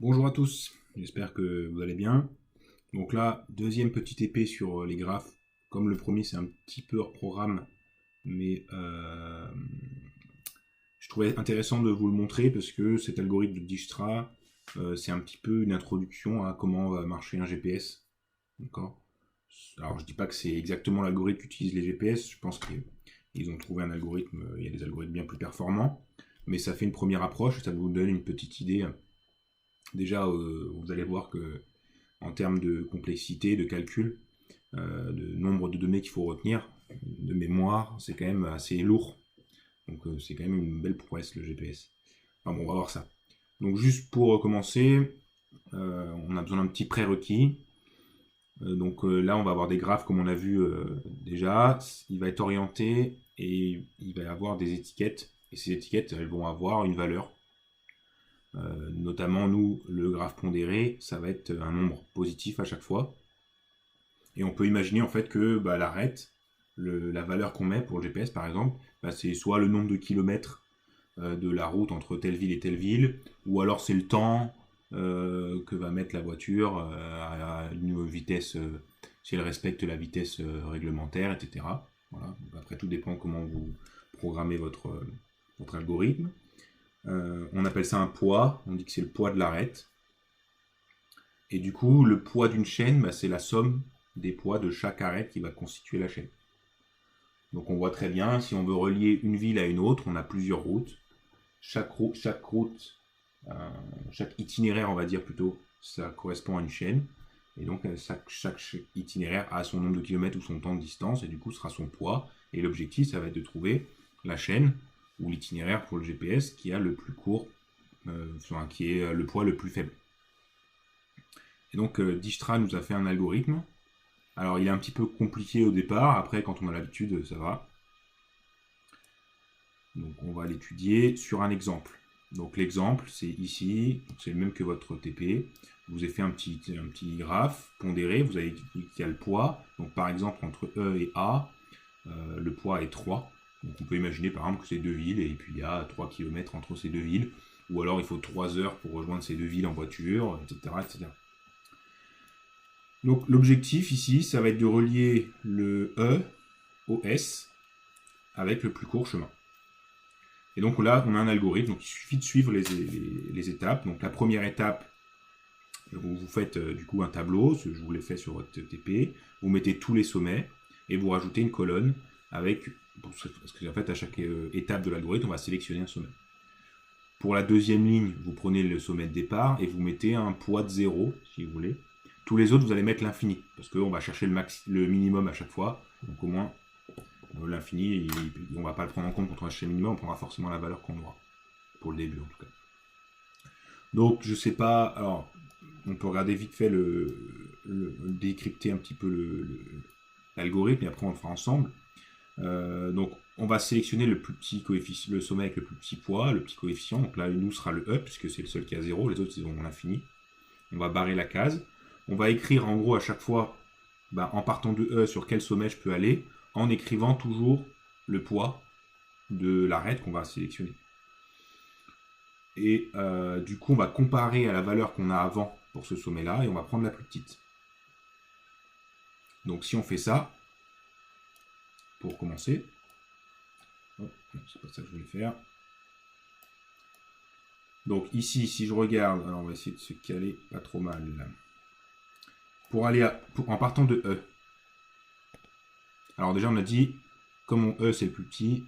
Bonjour à tous, j'espère que vous allez bien. Donc là, deuxième petite épée sur les graphes. Comme le premier, c'est un petit peu hors programme, mais je trouvais intéressant de vous le montrer parce que cet algorithme de Dijkstra, c'est un petit peu une introduction à comment va marcher un GPS. D'accord. Alors je dis pas que c'est exactement l'algorithme qu'utilisent les GPS, je pense qu'ils ont trouvé un algorithme, il y a des algorithmes bien plus performants, mais ça fait une première approche et ça vous donne une petite idée. Déjà, vous allez voir que en termes de complexité, de calcul, de nombre de données qu'il faut retenir, de mémoire, c'est quand même assez lourd. Donc c'est quand même une belle prouesse le GPS. Enfin bon, on va voir ça. Donc juste pour commencer, on a besoin d'un petit prérequis. Là, on va avoir des graphes comme on a vu déjà. Il va être orienté et il va y avoir des étiquettes. Et ces étiquettes, elles vont avoir une valeur. Notamment, nous, le graphe pondéré, ça va être un nombre positif à chaque fois. Et on peut imaginer en fait que l'arête, la valeur qu'on met pour le GPS par exemple, c'est soit le nombre de kilomètres de la route entre telle ville et telle ville, ou alors c'est le temps que va mettre la voiture à une vitesse, si elle respecte la vitesse réglementaire, etc. Voilà. Donc après, tout dépend comment vous programmez votre algorithme. On appelle ça un poids, on dit que c'est le poids de l'arête. Et du coup, le poids d'une chaîne, c'est la somme des poids de chaque arête qui va constituer la chaîne. Donc on voit très bien, si on veut relier une ville à une autre, on a plusieurs routes. Chaque route, chaque itinéraire, on va dire plutôt, ça correspond à une chaîne. Et donc chaque itinéraire a son nombre de kilomètres ou son temps de distance, et du coup sera son poids. Et l'objectif, ça va être de trouver la chaîne ou l'itinéraire pour le GPS qui a le plus court, qui est le poids le plus faible. Et donc Dijkstra nous a fait un algorithme. Alors il est un petit peu compliqué au départ, après quand on a l'habitude ça va. Donc on va l'étudier sur un exemple. Donc l'exemple c'est ici, c'est le même que votre TP. Je vous ai fait un petit graphe pondéré, vous avez dit qu'il y a le poids. Donc par exemple entre E et A, le poids est 3. Donc on peut imaginer par exemple que c'est deux villes et puis il y a 3 km entre ces deux villes. Ou alors il faut 3 heures pour rejoindre ces deux villes en voiture, etc. etc. Donc l'objectif ici, ça va être de relier le E au S avec le plus court chemin. Et donc là, on a un algorithme, donc il suffit de suivre les étapes. Donc la première étape, vous faites du coup un tableau, je vous l'ai fait sur votre TP, vous mettez tous les sommets et vous rajoutez une colonne avec, parce qu'en fait à chaque étape de l'algorithme, on va sélectionner un sommet. Pour la deuxième ligne, vous prenez le sommet de départ et vous mettez un poids de 0, si vous voulez. Tous les autres, vous allez mettre l'infini, parce qu'on va chercher le minimum à chaque fois. Donc au moins, l'infini, on ne va pas le prendre en compte quand on va chercher le minimum, on prendra forcément la valeur qu'on aura. Pour le début, en tout cas. Donc, je sais pas. Alors, on peut regarder vite fait décrypter un petit peu l'algorithme, et après on le fera ensemble. Donc, on va sélectionner le plus petit coefficient, le sommet avec le plus petit poids, le petit coefficient. Donc là, nous sera le E, puisque c'est le seul qui a 0, les autres, ils ont l'infini. On va barrer la case. On va écrire en gros à chaque fois, en partant de E, sur quel sommet je peux aller, en écrivant toujours le poids de l'arête qu'on va sélectionner. Et du coup, on va comparer à la valeur qu'on a avant pour ce sommet-là, et on va prendre la plus petite. Donc si on fait ça, pour commencer, c'est pas ça que je voulais faire. Donc ici, si je regarde, alors on va essayer de se caler pas trop mal. Pour aller en partant de E. Alors déjà, on a dit, comme mon E c'est le plus petit,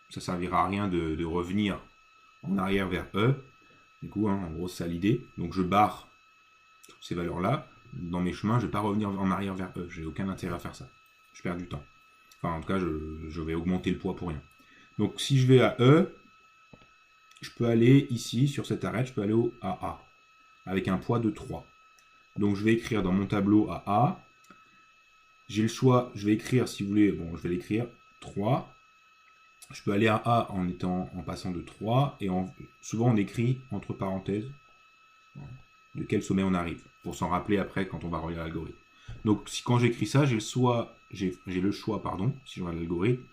ça servira à rien de revenir en arrière vers E. Du coup, en gros, c'est ça l'idée. Donc je barre toutes ces valeurs-là. Dans mes chemins, je ne vais pas revenir en arrière vers E. J'ai aucun intérêt à faire ça. Je perds du temps. Enfin, en tout cas, je vais augmenter le poids pour rien. Donc si je vais à E, je peux aller ici, sur cette arête, je peux aller au AA, avec un poids de 3. Donc je vais écrire dans mon tableau AA. J'ai le choix, je vais écrire, si vous voulez, je vais l'écrire 3. Je peux aller à A en passant de 3, et souvent on écrit entre parenthèses de quel sommet on arrive, pour s'en rappeler après quand on va relire l'algorithme. Donc quand j'écris ça, j'ai le choix, si je regarde l'algorithme,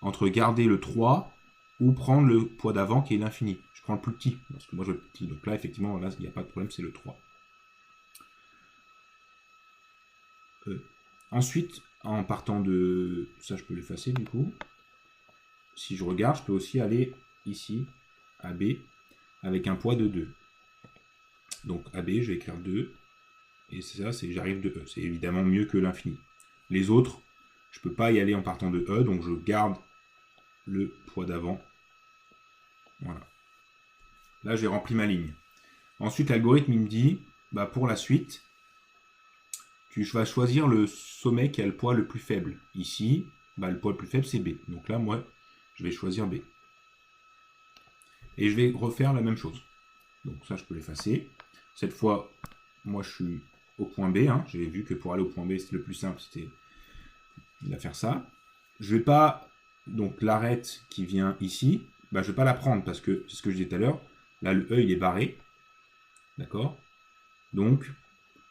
entre garder le 3 ou prendre le poids d'avant qui est l'infini. Je prends le plus petit, parce que moi je veux le plus petit. Donc là, effectivement, là, il n'y a pas de problème, c'est le 3. Ensuite, en partant de... Ça, je peux l'effacer du coup. Si je regarde, je peux aussi aller ici, à B, avec un poids de 2. Donc AB, je vais écrire 2. Et c'est ça, c'est j'arrive de E. C'est évidemment mieux que l'infini. Les autres, je ne peux pas y aller en partant de E, donc je garde le poids d'avant. Voilà. Là, j'ai rempli ma ligne. Ensuite, l'algorithme, il me dit, bah, pour la suite, tu vas choisir le sommet qui a le poids le plus faible. Ici, bah, le poids le plus faible, c'est B. Donc là, moi, je vais choisir B. Et je vais refaire la même chose. Donc ça, je peux l'effacer. Cette fois, moi, je suis au point B. Hein. J'avais vu que pour aller au point B, c'était le plus simple, c'était de faire ça. Je ne vais pas, donc l'arête qui vient ici, bah, je ne vais pas la prendre parce que, c'est ce que je disais tout à l'heure, là, le E, il est barré. D'accord? Donc,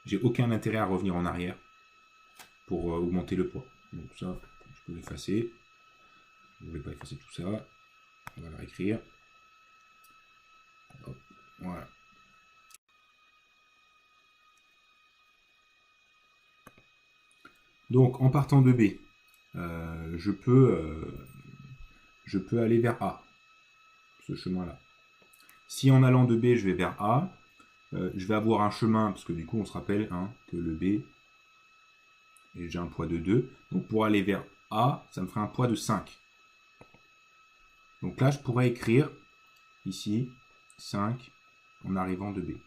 j'ai aucun intérêt à revenir en arrière pour augmenter le poids. Donc ça, je peux l'effacer. Je ne vais pas effacer tout ça. On va le réécrire. Hop, voilà. Donc, en partant de B, je peux aller vers A, ce chemin-là. Si en allant de B, je vais vers A, je vais avoir un chemin, parce que du coup, on se rappelle hein, que le B, et j'ai un poids de 2. Donc, pour aller vers A, ça me ferait un poids de 5. Donc là, je pourrais écrire ici 5 en arrivant de B.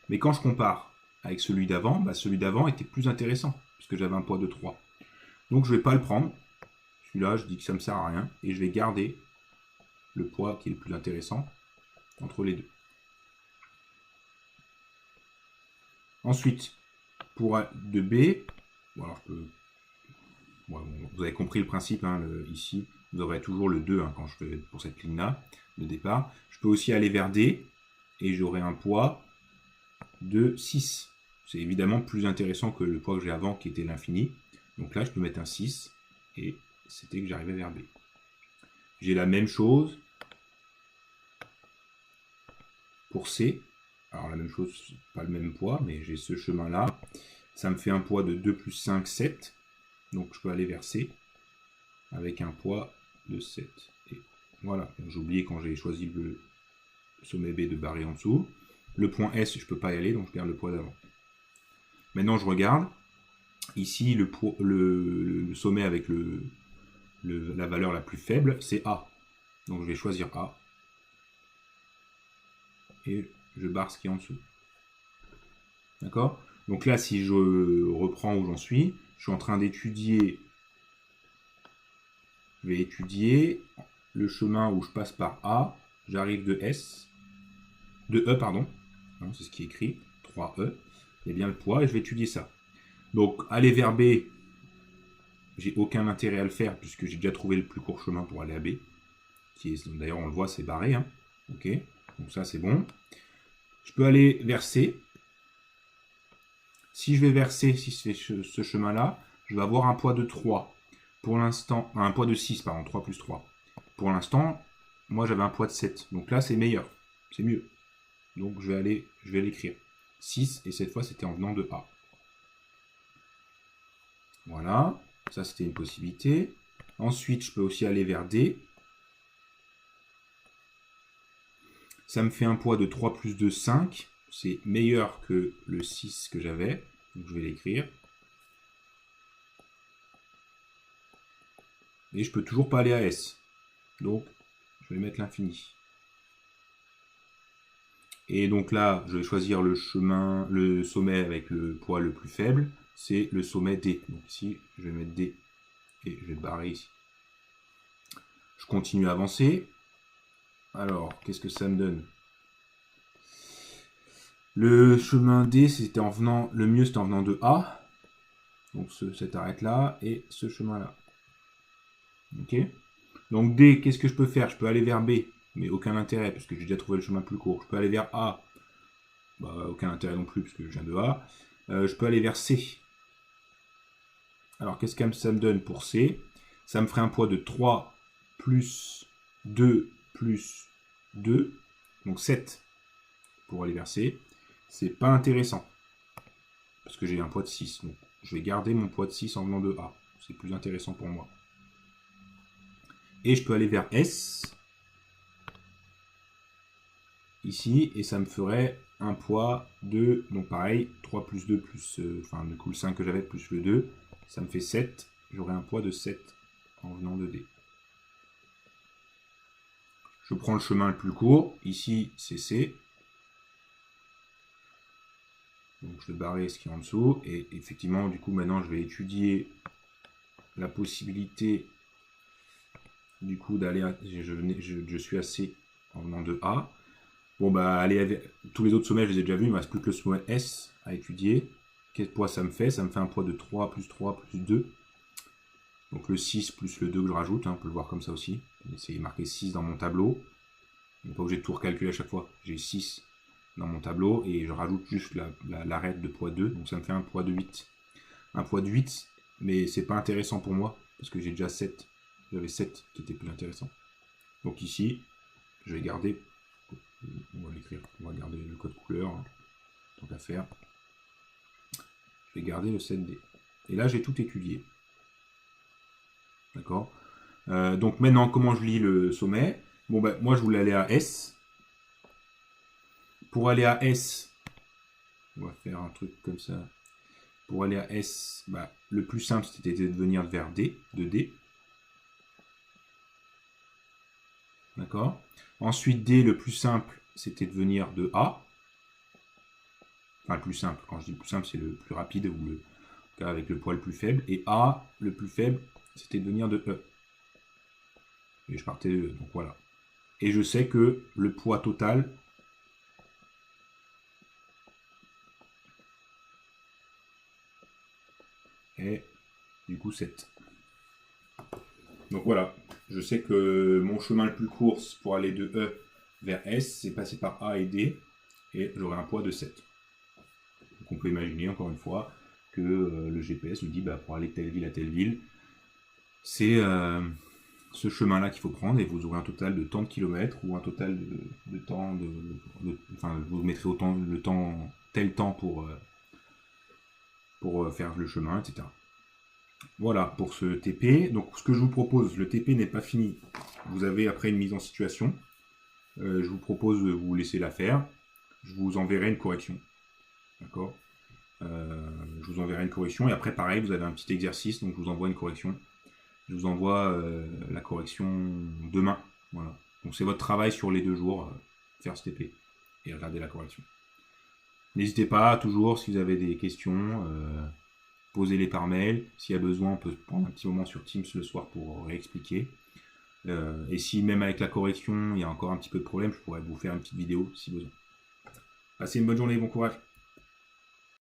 Mais quand je compare avec celui d'avant, bah, celui d'avant était plus intéressant, puisque j'avais un poids de 3. Donc, je ne vais pas le prendre. Celui-là, je dis que ça ne me sert à rien, et je vais garder le poids qui est le plus intéressant entre les deux. Ensuite, pour de B, bon alors vous avez compris le principe, hein, ici, vous aurez toujours le 2 hein, quand je fais pour cette ligne-là, de départ. Je peux aussi aller vers D, et j'aurai un poids de 6. C'est évidemment plus intéressant que le poids que j'ai avant, qui était l'infini. Donc là, je peux mettre un 6, et c'était que j'arrivais vers B. J'ai la même chose pour C. Alors la même chose, pas le même poids, mais j'ai ce chemin-là. Ça me fait un poids de 2 plus 5, 7. Donc je peux aller vers C avec un poids de 7. Et voilà, j'ai oublié quand j'ai choisi le sommet B de barrer en dessous. Le point S, je ne peux pas y aller, donc je garde le poids d'avant. Maintenant, je regarde. Ici, le sommet avec la valeur la plus faible, c'est A. Donc je vais choisir A. Et je barre ce qui est en dessous. D'accord? Donc là, si je reprends où j'en suis, je suis en train d'étudier. Je vais étudier le chemin où je passe par A. J'arrive de E, pardon. C'est ce qui est écrit. 3E. Il y a bien le poids et je vais étudier ça. Donc, aller vers B, j'ai aucun intérêt à le faire puisque j'ai déjà trouvé le plus court chemin pour aller à B. D'ailleurs, on le voit, c'est barré. Hein. Ok. Donc ça, c'est bon. Je peux aller vers C. Si je vais vers C, si je fais ce chemin-là, je vais avoir un poids de 3. Pour l'instant, un poids de 6, pardon, 3 plus 3. Pour l'instant, moi j'avais un poids de 7. Donc là, c'est meilleur. C'est mieux. Donc je vais l'écrire. 6, et cette fois, c'était en venant de A. Voilà. Ça, c'était une possibilité. Ensuite, je peux aussi aller vers D. Ça me fait un poids de 3 plus 2, 5. C'est meilleur que le 6 que j'avais. Donc je vais l'écrire. Et je peux toujours pas aller à S. Donc, je vais mettre l'infini. Et donc là, je vais choisir le sommet avec le poids le plus faible. C'est le sommet D. Donc ici, je vais mettre D. Et je vais barrer ici. Je continue à avancer. Alors, qu'est-ce que ça me donne? Le chemin D, c'était en venant, le mieux c'était en venant de A. Donc cette arête-là et ce chemin-là. Ok. Donc D, qu'est-ce que je peux faire? Je peux aller vers B, mais aucun intérêt, parce que j'ai déjà trouvé le chemin plus court. Je peux aller vers A. Bah, aucun intérêt non plus, parce que je viens de A. Je peux aller vers C. Alors, qu'est-ce que ça me donne pour C? Ça me ferait un poids de 3 plus 2 plus 2. Donc 7 pour aller vers C. C'est pas intéressant. Parce que j'ai un poids de 6. Donc je vais garder mon poids de 6 en venant de A. C'est plus intéressant pour moi. Et je peux aller vers S. Ici. Et ça me ferait un poids de... Donc pareil, 3 plus 2 plus... enfin, du coup, le 5 que j'avais plus le 2. Ça me fait 7. J'aurai un poids de 7 en venant de D. Je prends le chemin le plus court. Ici, c'est C. Donc je vais barrer ce qui est en dessous. Et effectivement, du coup, maintenant, je vais étudier la possibilité du coup d'aller à... Je suis à C en venant de A. Bon, bah, allez, tous les autres sommets, je les ai déjà vus. Il ne me reste plus que le sommet S à étudier. Quel poids ça me fait? Ça me fait un poids de 3 plus 2. Donc le 6 plus le 2 que je rajoute. Hein, on peut le voir comme ça aussi. C'est marqué 6 dans mon tableau. On n'est pas obligé de tout recalculer à chaque fois. J'ai 6 dans mon tableau et je rajoute juste l'arête de poids 2. Donc ça me fait un poids de 8. Un poids de 8, mais c'est pas intéressant pour moi parce que j'ai déjà 7. J'avais 7 qui était plus intéressant. Donc ici, je vais garder... On va l'écrire. On va garder le code couleur. Hein, tant qu'à faire. Je vais garder le 7D. Et là, j'ai tout étudié. D'accord. Donc maintenant, comment je lis le sommet? Bon, ben, moi, je voulais aller à S. Pour aller à S, on va faire un truc comme ça. Pour aller à S, bah, le plus simple, c'était de venir vers D, de D. D'accord. Ensuite, D, le plus simple, c'était de venir de A. Enfin, le plus simple. Quand je dis le plus simple, c'est le plus rapide ou le cas avec le poids le plus faible. Et A, le plus faible, c'était de venir de E. Et je partais de E. Donc voilà. Et je sais que le poids total est du coup 7. Donc voilà. Je sais que mon chemin le plus court pour aller de E vers S, c'est passer par A et D. Et j'aurai un poids de 7. Donc on peut imaginer, encore une fois, que le GPS nous dit bah, pour aller de telle ville à telle ville, c'est ce chemin-là qu'il faut prendre et vous aurez un total de tant de kilomètres ou un total de temps enfin, vous mettrez autant le temps, tel temps pour faire le chemin, etc. Voilà pour ce TP. Donc ce que je vous propose, le TP n'est pas fini. Vous avez après une mise en situation. Je vous propose de vous laisser la faire. Je vous enverrai une correction. D'accord. Je vous enverrai une correction et après pareil vous avez un petit exercice, donc je vous envoie une correction. Je vous envoie la correction demain. Voilà. Donc c'est votre travail sur les 2 jours, faire ce TP et regarder la correction. N'hésitez pas, toujours, si vous avez des questions, posez-les par mail. S'il y a besoin, on peut prendre un petit moment sur Teams le soir pour réexpliquer. Et si même avec la correction, il y a encore un petit peu de problème, je pourrais vous faire une petite vidéo si besoin. Passez une bonne journée, bon courage.